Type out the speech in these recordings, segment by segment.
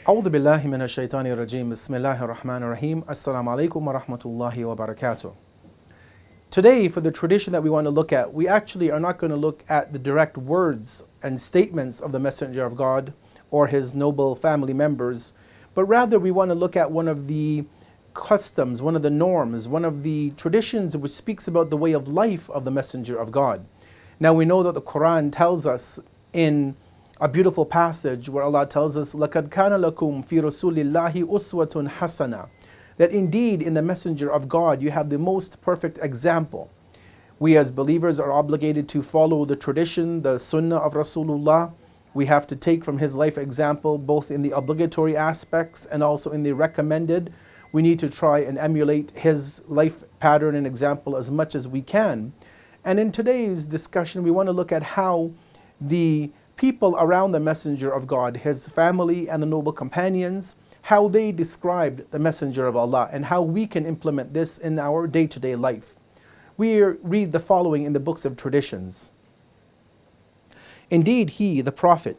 أعوذ بالله من الشيطان الرجيم. بسم الله الرحمن الرحيم. Assalamu alaikum wa rahmatullahi wa barakatuh. Today, for the tradition that we want to look at, we actually are not going to look at the direct words and statements of the Messenger of God or his noble family members, but rather we want to look at one of the customs, one of the norms, one of the traditions which speaks about the way of life of the Messenger of God. Now we know that the Quran tells us in a beautiful passage where Allah tells us, لَقَدْ كَانَ لَكُمْ فِي رَسُولِ اللَّهِ أُسْوَةٌ حَسَنَةٌ, that indeed in the Messenger of God you have the most perfect example. We as believers are obligated to follow the tradition, the sunnah of Rasulullah. We have to take from his life example both in the obligatory aspects and also in the recommended. We need to try and emulate his life pattern and example as much as we can. And in today's discussion we want to look at how the people around the Messenger of God, his family and the noble companions, how they described the Messenger of Allah and how we can implement this in our day-to-day life. We read the following in the books of traditions. Indeed, he, the Prophet,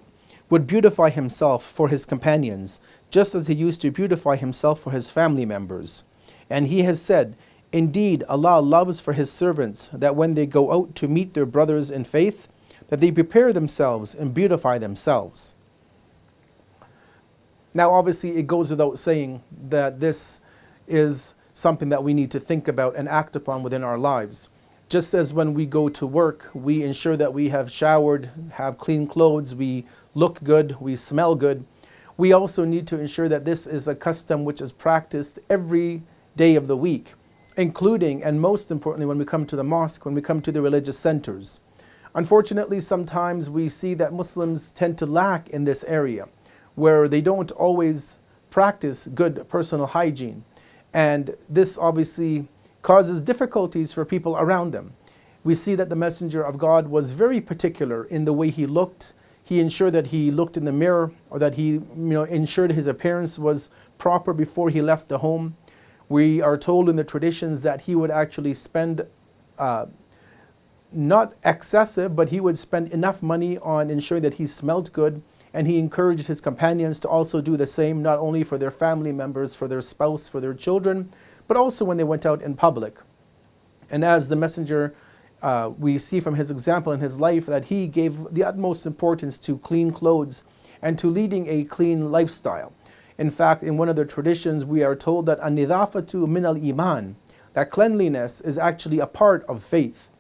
would beautify himself for his companions, just as he used to beautify himself for his family members. And he has said, indeed, Allah loves for his servants that when they go out to meet their brothers in faith, that they prepare themselves and beautify themselves. Now obviously it goes without saying that this is something that we need to think about and act upon within our lives. Just as when we go to work, we ensure that we have showered, have clean clothes, we look good, we smell good. We also need to ensure that this is a custom which is practiced every day of the week, including and most importantly when we come to the mosque, when we come to the religious centers. Unfortunately, sometimes we see that Muslims tend to lack in this area, where they don't always practice good personal hygiene. And this obviously causes difficulties for people around them. We see that the Messenger of God was very particular in the way he looked. He ensured that he looked in the mirror, or that he ensured his appearance was proper before he left the home. We are told in the traditions that he would actually spend not excessive, but he would spend enough money on ensuring that he smelled good, and he encouraged his companions to also do the same, not only for their family members, for their spouse, for their children, but also when they went out in public. And as the Messenger, we see from his example in his life that he gave the utmost importance to clean clothes and to leading a clean lifestyle. In fact, in one of the traditions we are told that an-nidafatu min al-iman, that cleanliness is actually a part of faith,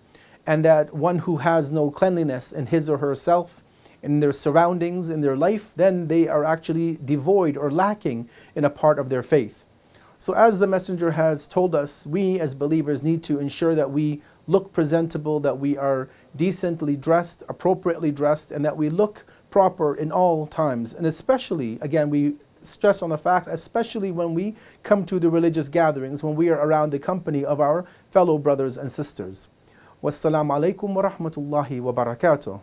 and that one who has no cleanliness in his or herself, in their surroundings, in their life, then they are actually devoid or lacking in a part of their faith. So as the Messenger has told us, we as believers need to ensure that we look presentable, that we are decently dressed, appropriately dressed, and that we look proper in all times. And especially, again, we stress on the fact, especially when we come to the religious gatherings, when we are around the company of our fellow brothers and sisters. Wassalamu alaikum wa rahmatullahi wa barakatuh.